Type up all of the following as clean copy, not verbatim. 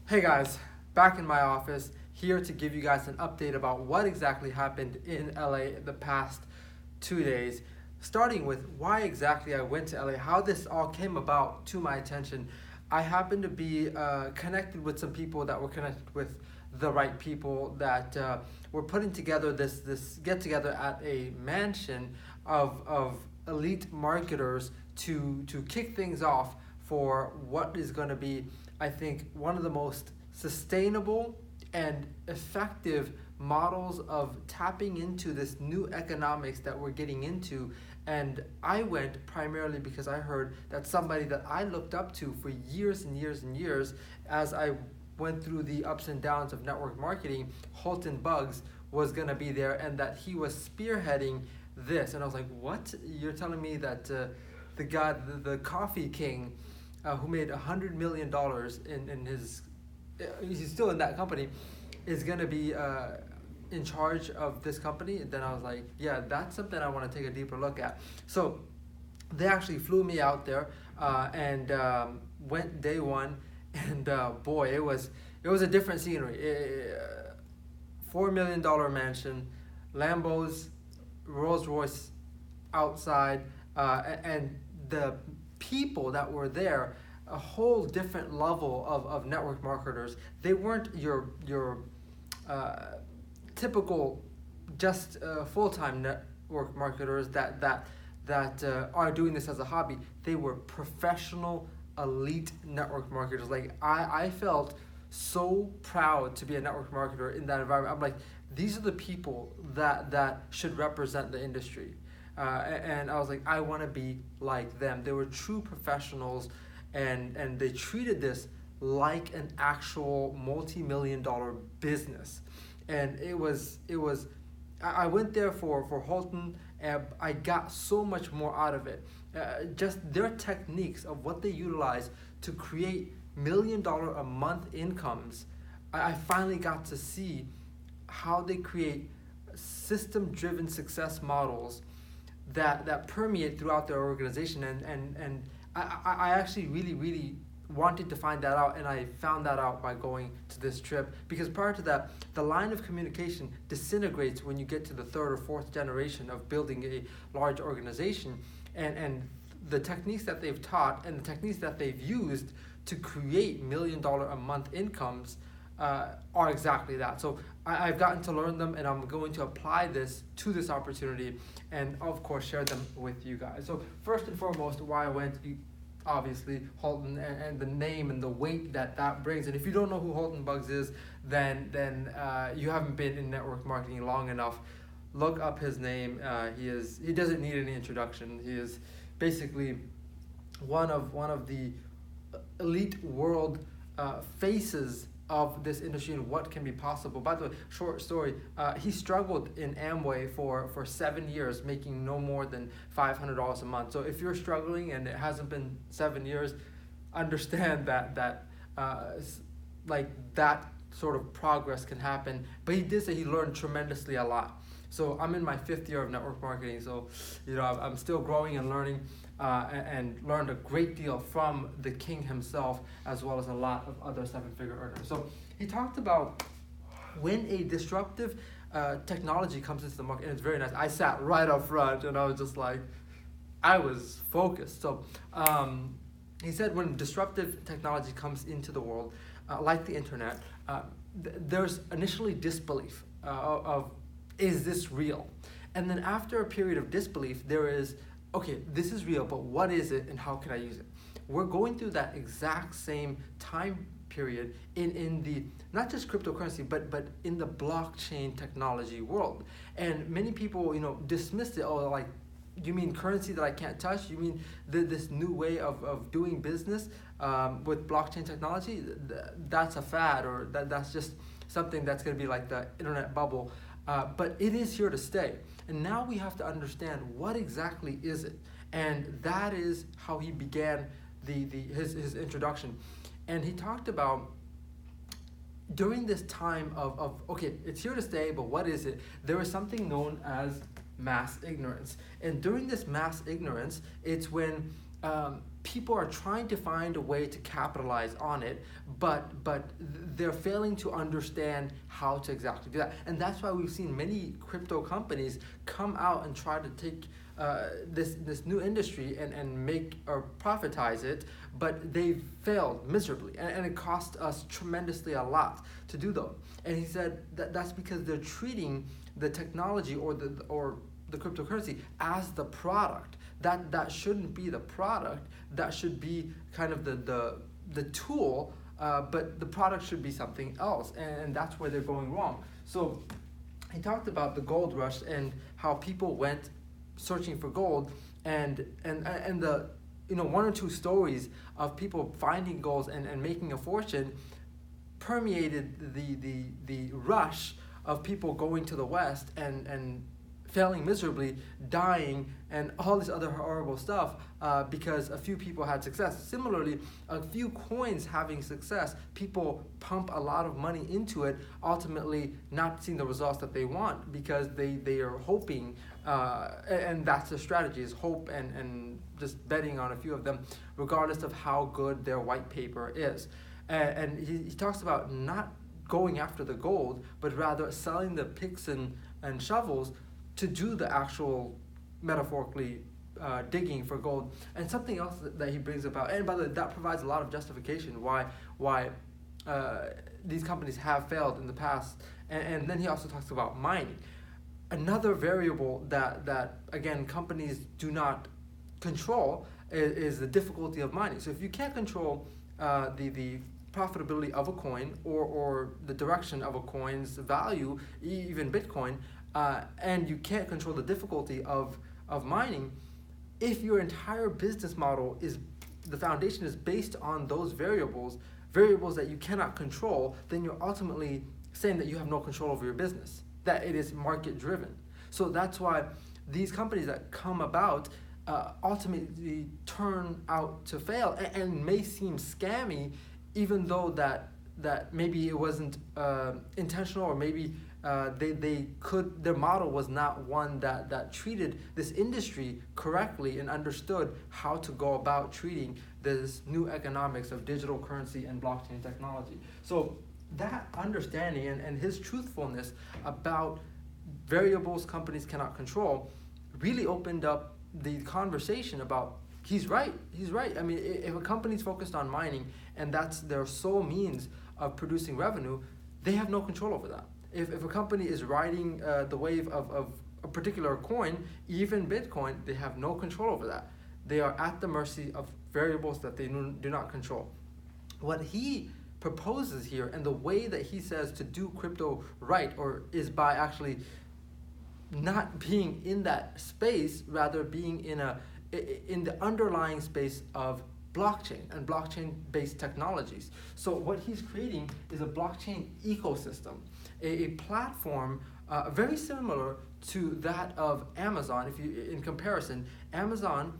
Hey guys, back in my office, here to give you guys an update about what exactly happened in LA the past 2 days. Starting with why exactly I went to LA, how this all came about to my attention. I happened to be connected with some people that were connected with the right people that were putting together this get together at a mansion of elite marketers to kick things off for what is going to be, I think, one of the most sustainable and effective models of tapping into this new economics that we're getting into. And I went primarily because I heard that somebody that I looked up to for years and years and years, as I went through the ups and downs of network marketing, Holton was going to be there, and that he was spearheading this. And I was like, what? You're telling me that the guy, the coffee king, who made $100 million in his, he's still in that company, is going to be in charge of this company? And then I was like, yeah, that's something I want to take a deeper look at. So they actually flew me out there and went day one, and boy, it was a different scenery. $4 million mansion, Lambos, Rolls Royce outside, and the people that were there, a whole different level of network marketers. They weren't your typical just full-time network marketers that are doing this as a hobby. They were professional, elite network marketers. Like I felt so proud to be a network marketer in that environment. I'm like, these are the people that should represent the industry. And I was like, I want to be like them. They were true professionals, and they treated this like an actual multi-million-dollar business. And it was I went there for Holton, and I got so much more out of it. Just their techniques of what they utilize to create $1 million a month incomes. I finally got to see how they create system-driven success models that permeate throughout their organization, and I actually really wanted to find that out, and I found that out by going to this trip, because prior to that, the line of communication disintegrates when you get to the third or fourth generation of building a large organization, and the techniques that they've taught and the techniques that they've used to create $1 million a month incomes are exactly that. So I've gotten to learn them, and I'm going to apply this to this opportunity, and of course share them with you guys. So first and foremost, why I went, obviously Holton, and the name and the weight that brings. And if you don't know who Holton Bugs is, then you haven't been in network marketing long enough. Look up his name. He doesn't need any introduction. He is basically one of the elite world faces of this industry and what can be possible. By the way, short story, he struggled in Amway for 7 years, making no more than $500 a month. So if you're struggling and it hasn't been 7 years, understand that like that sort of progress can happen. But he did say he learned tremendously a lot. So I'm in my 5th year of network marketing, so I'm still growing and learning, and learned a great deal from the king himself, as well as a lot of other 7-figure earners. So he talked about when a disruptive technology comes into the market, and it's very nice. I sat right up front, and I was just like, I was focused. So he said when disruptive technology comes into the world, like the internet, there's initially disbelief of is this real? And then after a period of disbelief, there is, okay, this is real, but what is it and how can I use it? We're going through that exact same time period in the, not just cryptocurrency, but in the blockchain technology world. And many people, dismissed it. Oh, like, you mean currency that I can't touch? You mean this new way of doing business with blockchain technology? That's a fad, or that's just something that's going to be like the internet bubble. But it is here to stay. And now we have to understand what exactly is it. And that is how he began his introduction. And he talked about during this time of, okay, it's here to stay, but what is it? There is something known as mass ignorance. And during this mass ignorance, it's when people are trying to find a way to capitalize on it, but they're failing to understand how to exactly do that. And that's why we've seen many crypto companies come out and try to take this new industry and make or profitize it, but they've failed miserably, and it cost us tremendously a lot to do though. And he said that's because they're treating the technology or the cryptocurrency as the product. That shouldn't be the product. That should be kind of the tool, but the product should be something else, and that's where they're going wrong. So he talked about the gold rush and how people went searching for gold, and the one or two stories of people finding gold and making a fortune permeated the rush of people going to the West and failing miserably, dying, and all this other horrible stuff because a few people had success. Similarly, a few coins having success, people pump a lot of money into it, ultimately not seeing the results that they want because they are hoping, and that's the strategy, is hope and just betting on a few of them, regardless of how good their white paper is. And he talks about not going after the gold, but rather selling the picks and shovels to do the actual, metaphorically, digging for gold. And something else that he brings about, and by the way, that provides a lot of justification why these companies have failed in the past. And then he also talks about mining. Another variable that again, companies do not control is the difficulty of mining. So if you can't control the profitability of a coin or the direction of a coin's value, even Bitcoin, and you can't control the difficulty of mining, if your entire business model the foundation is based on those variables that you cannot control, then you're ultimately saying that you have no control over your business, that it is market driven. So that's why these companies that come about ultimately turn out to fail and may seem scammy, even though that maybe it wasn't intentional, or maybe their model was not one that treated this industry correctly and understood how to go about treating this new economics of digital currency and blockchain technology. So that understanding and his truthfulness about variables companies cannot control really opened up the conversation about he's right. I mean, if a company's focused on mining and that's their sole means of producing revenue, they have no control over that. If a company is riding the wave of a particular coin, even Bitcoin, they have no control over that. They are at the mercy of variables that they do not control. What he proposes here, and the way that he says to do crypto right, is by actually not being in that space, rather being in the underlying space of blockchain and blockchain-based technologies. So what he's creating is a blockchain ecosystem, a platform very similar to that of Amazon. In comparison, Amazon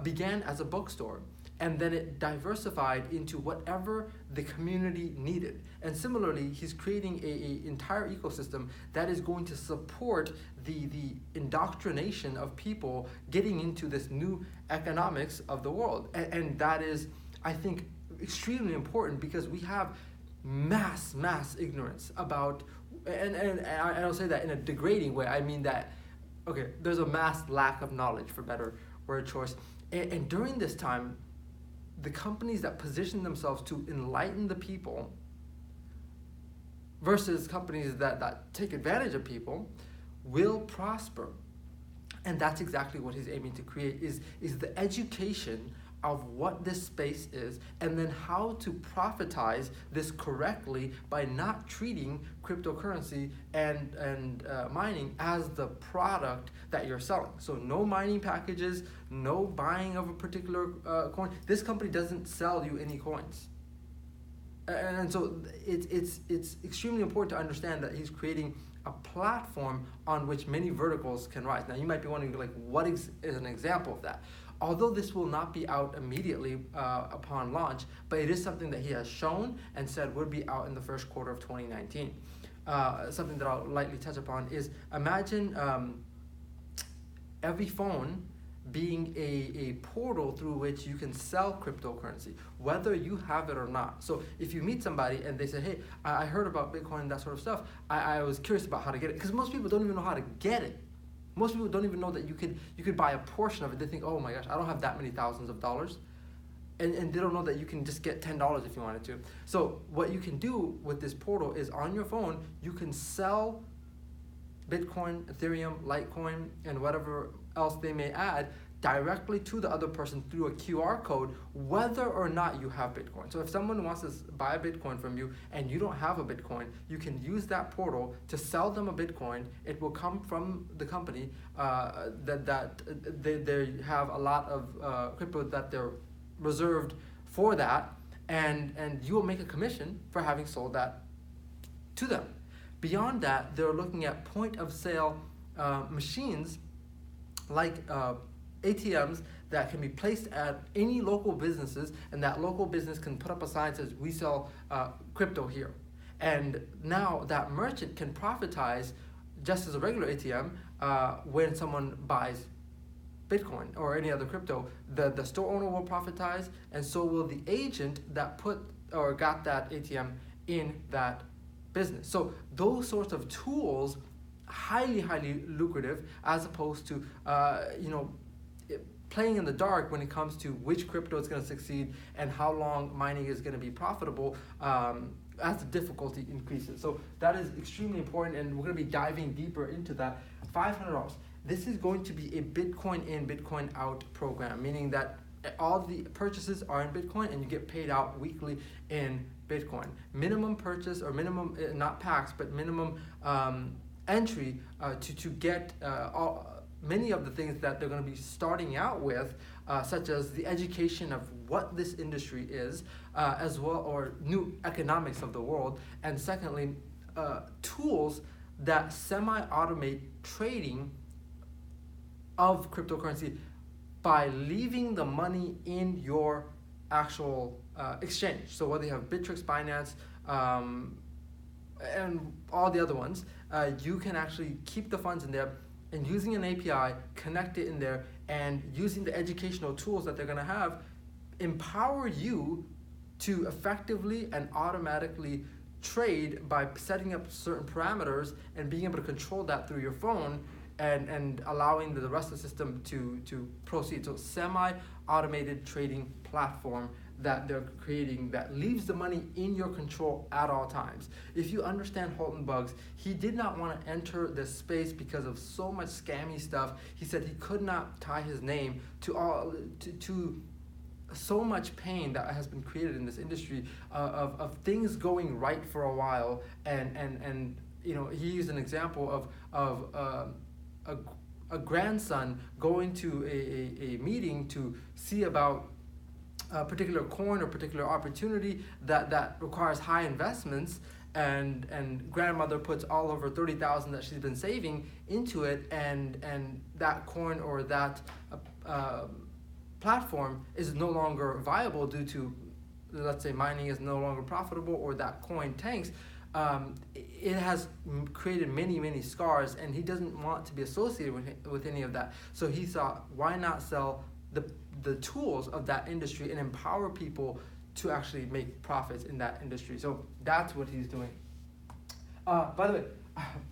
began as a bookstore, and then it diversified into whatever the community needed. And similarly, he's creating a entire ecosystem that is going to support the indoctrination of people getting into this new economics of the world. And that is, I think, extremely important, because we have mass ignorance about, and I don't say that in a degrading way. I mean that, okay, there's a mass lack of knowledge, for better word choice. And during this time, the companies that position themselves to enlighten the people versus companies that take advantage of people will prosper. And that's exactly what he's aiming to create, is the education of what this space is, and then how to profitize this correctly by not treating cryptocurrency and mining as the product that you're selling. So no mining packages, no buying of a particular coin. This company doesn't sell you any coins. And so it's extremely important to understand that he's creating a platform on which many verticals can rise. Now you might be wondering, like, what is an example of that? Although this will not be out immediately upon launch, but it is something that he has shown and said would be out in the first quarter of 2019. Something that I'll lightly touch upon is, imagine every phone being a portal through which you can sell cryptocurrency, whether you have it or not. So if you meet somebody and they say, hey, I heard about Bitcoin and that sort of stuff, I was curious about how to get it, because most people don't even know how to get it. Most people don't even know that you could buy a portion of it. They think, oh my gosh, I don't have that many thousands of dollars. And they don't know that you can just get $10 if you wanted to. So what you can do with this portal is on your phone, you can sell Bitcoin, Ethereum, Litecoin, and whatever else they may add directly to the other person through a QR code, whether or not you have Bitcoin. So if someone wants to buy a Bitcoin from you and you don't have a Bitcoin, you can use that portal to sell them a Bitcoin. It will come from the company that they have a lot of crypto that they're reserved for that, and you will make a commission for having sold that to them. Beyond that, they're looking at point of sale machines like ATMs that can be placed at any local businesses, and that local business can put up a sign that says, we sell crypto here. And now that merchant can profitize just as a regular ATM when someone buys Bitcoin or any other crypto. The store owner will profitize, and so will the agent that put or got that ATM in that business. So those sorts of tools, highly lucrative, as opposed to playing in the dark when it comes to which crypto is going to succeed and how long mining is going to be profitable as the difficulty increases. So that is extremely important, and we're going to be diving deeper into that. $500. This is going to be a Bitcoin in, Bitcoin out program, meaning that all the purchases are in Bitcoin and you get paid out weekly in Bitcoin. Minimum purchase, or minimum, not packs, but minimum entry to get many of the things that they're going to be starting out with, such as the education of what this industry is, as well, or new economics of the world, and secondly, tools that semi-automate trading of cryptocurrency by leaving the money in your actual exchange. So whether you have Bittrex, Binance, and all the other ones, you can actually keep the funds in there, and using an API, connect it in there, and using the educational tools that they're going to have, empower you to effectively and automatically trade by setting up certain parameters and being able to control that through your phone, and allowing the rest of the system to proceed. So semi-automated trading platform that they're creating that leaves the money in your control at all times. If you understand Holton Bugs, he did not want to enter this space because of so much scammy stuff. He said he could not tie his name to so much pain that has been created in this industry of things going right for a while, and he used an example of a grandson going to a meeting to see about a particular coin or particular opportunity that requires high investments, and grandmother puts all of her $30,000 that she's been saving into it, and that coin or that platform is no longer viable due to, let's say, mining is no longer profitable, or that coin tanks. It has created many scars, and he doesn't want to be associated with any of that. So he thought, why not sell the tools of that industry and empower people to actually make profits in that industry? So that's what he's doing. By the way,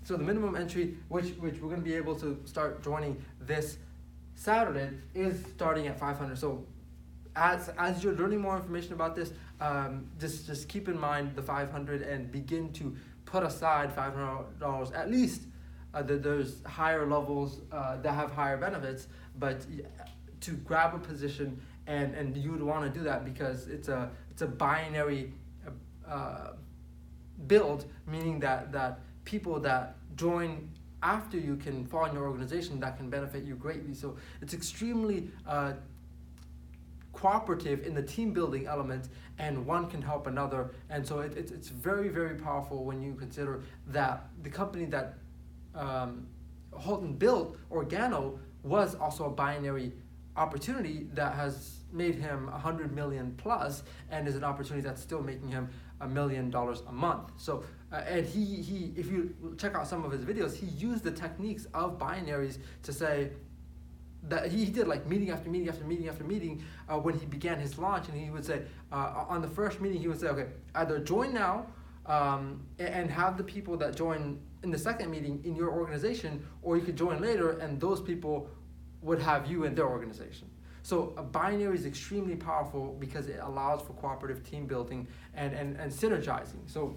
so the minimum entry, which we're going to be able to start joining this Saturday, is starting at $500. So as you're learning more information about this, just keep in mind the $500 and begin to put aside $500 at least. There's higher levels that have higher benefits, but to grab a position, and you would want to do that because it's a binary build, meaning that people that join after you can fall in your organization that can benefit you greatly. So it's extremely cooperative in the team building element, and one can help another. And so it's very powerful when you consider that the company that Holton built, Organo, was also a binary opportunity that has made him 100 million plus, and is an opportunity that's still making him $1 million a month. So and he if you check out some of his videos, he used the techniques of binaries to say, that he did like meeting after meeting after meeting after meeting when he began his launch, and he would say on the first meeting he would say, okay, either join now and have the people that join in the second meeting in your organization, or you could join later and those people would have you in their organization. So a binary is extremely powerful because it allows for cooperative team building and synergizing. So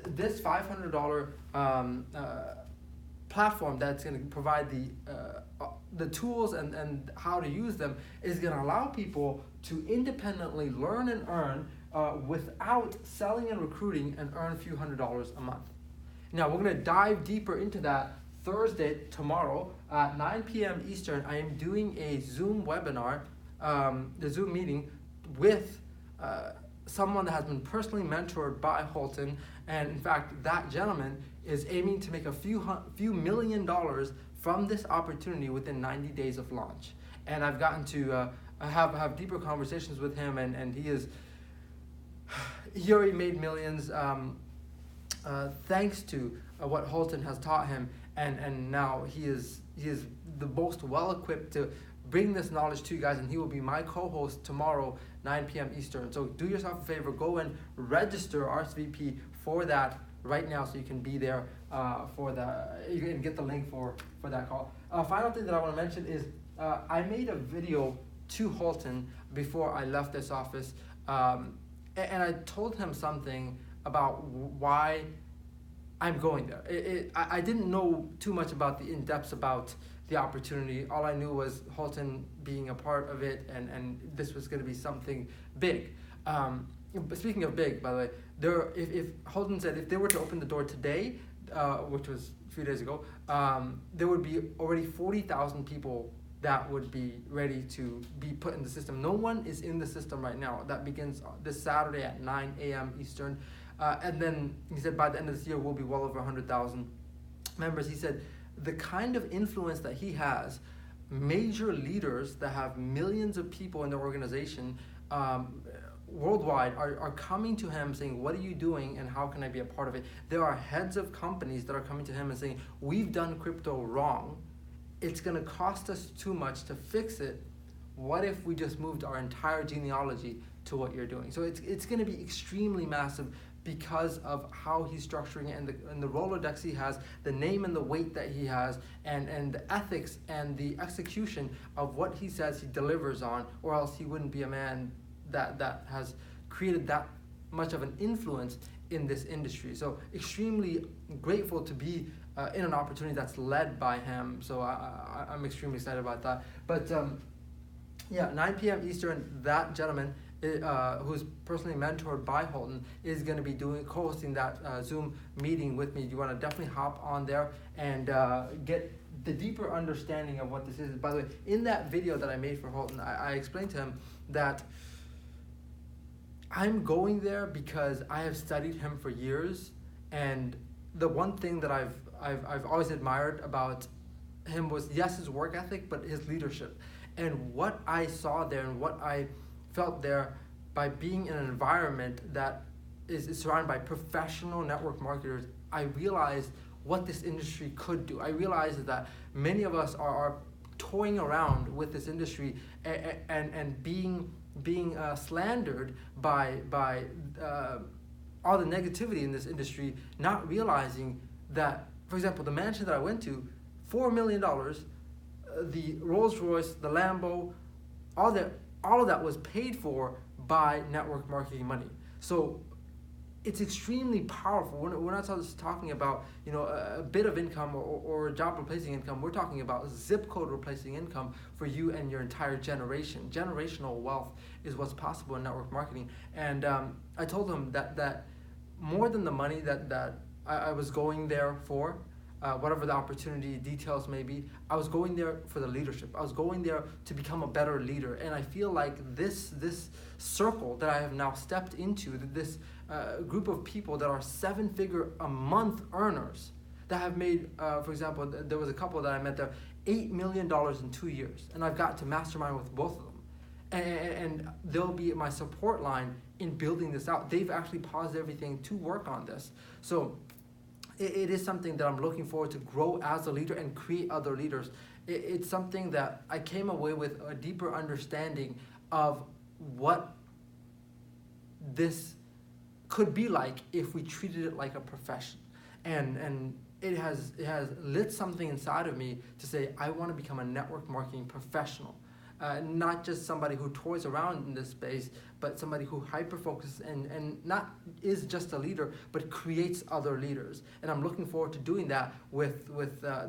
this $500 platform that's going to provide the tools and how to use them is going to allow people to independently learn and earn without selling and recruiting, and earn a few $100s a month. Now we're going to dive deeper into that Thursday, tomorrow at 9 p.m. Eastern. I am doing a Zoom webinar, the Zoom meeting with someone that has been personally mentored by Holton, and in fact that gentleman is aiming to make a few $1 million from this opportunity within 90 days of launch. And I've gotten to have deeper conversations with him, and he already made millions thanks to what Holton has taught him, and now he is the most well equipped to bring this knowledge to you guys, and he will be my co-host tomorrow 9 p.m. Eastern. So do yourself a favor, go and register RSVP for that right now so you can be there for that. You can get the link for that call. Final thing that I want to mention is I made a video to Holton before I left this office, and I told him something about why I'm going there. I didn't know too much about the in-depths about the opportunity. All I knew was Holton being a part of it, and this was going to be something big. Speaking of big, by the way, if Holton said if they were to open the door today, which was a few days ago, there would be already 40,000 people that would be ready to be put in the system. No one is in the system right now. That begins this Saturday at 9 a.m. Eastern. And then he said by the end of this year, we'll be well over 100,000 members. He said the kind of influence that he has, major leaders that have millions of people in their organization worldwide are coming to him saying, what are you doing and how can I be a part of it? There are heads of companies that are coming to him and saying, we've done crypto wrong. It's going to cost us too much to fix it. What if we just moved our entire genealogy to what you're doing? So it's going to be extremely massive because of how he's structuring it, and the Rolodex he has, the name and the weight that he has, and the ethics and the execution of what he says he delivers on, or else he wouldn't be a man that has created that much of an influence in this industry. So extremely grateful to be in an opportunity that's led by him. So I'm extremely excited about that. But 9 p.m. Eastern, that gentleman who's personally mentored by Holton is going to be co-hosting that Zoom meeting with me. You want to definitely hop on there and get the deeper understanding of what this is. By the way, in that video that I made for Holton, I explained to him that I'm going there because I have studied him for years, and the one thing that I've always admired about him was, yes, his work ethic, but his leadership. And what I saw there and what I felt there by being in an environment that is surrounded by professional network marketers, I realized what this industry could do. I realized that many of us are toying around with this industry and being slandered by all the negativity in this industry, not realizing that, for example, the mansion that I went to, $4 million, the Rolls Royce, the Lambo, all of that was paid for by network marketing money. So it's extremely powerful. We're not just talking about a bit of income or job replacing income. We're talking about zip code replacing income for you and your entire generation. Generational wealth is what's possible in network marketing. And I told him that more than the money that I was going there for, whatever the opportunity details may be, I was going there for the leadership. I was going there to become a better leader. And I feel like this circle that I have now stepped into, this group of people that are 7-figure a month earners that have made, for example, there was a couple that I met there, $8 million in 2 years. And I've got to mastermind with both of them. And they'll be my support line in building this out. They've actually paused everything to work on this. So it is something that I'm looking forward to grow as a leader and create other leaders it's something that I came away with a deeper understanding of what this could be like if we treated it like a profession. And it has lit something inside of me to say I want to become a network marketing professional. Not just somebody who toys around in this space, but somebody who hyper focuses and not is just a leader, but creates other leaders. And I'm looking forward to doing that with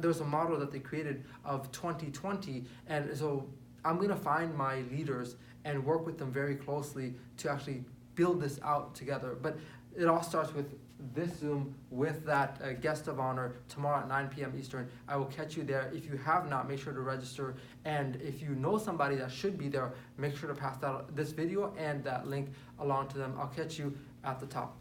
there's a model that they created of 2020, and so I'm gonna find my leaders and work with them very closely to actually build this out together. But it all starts with this Zoom with that guest of honor tomorrow at 9 p.m. Eastern. I will catch you there. If you have not, make sure to register. And if you know somebody that should be there, make sure to pass this video and that link along to them. I'll catch you at the top.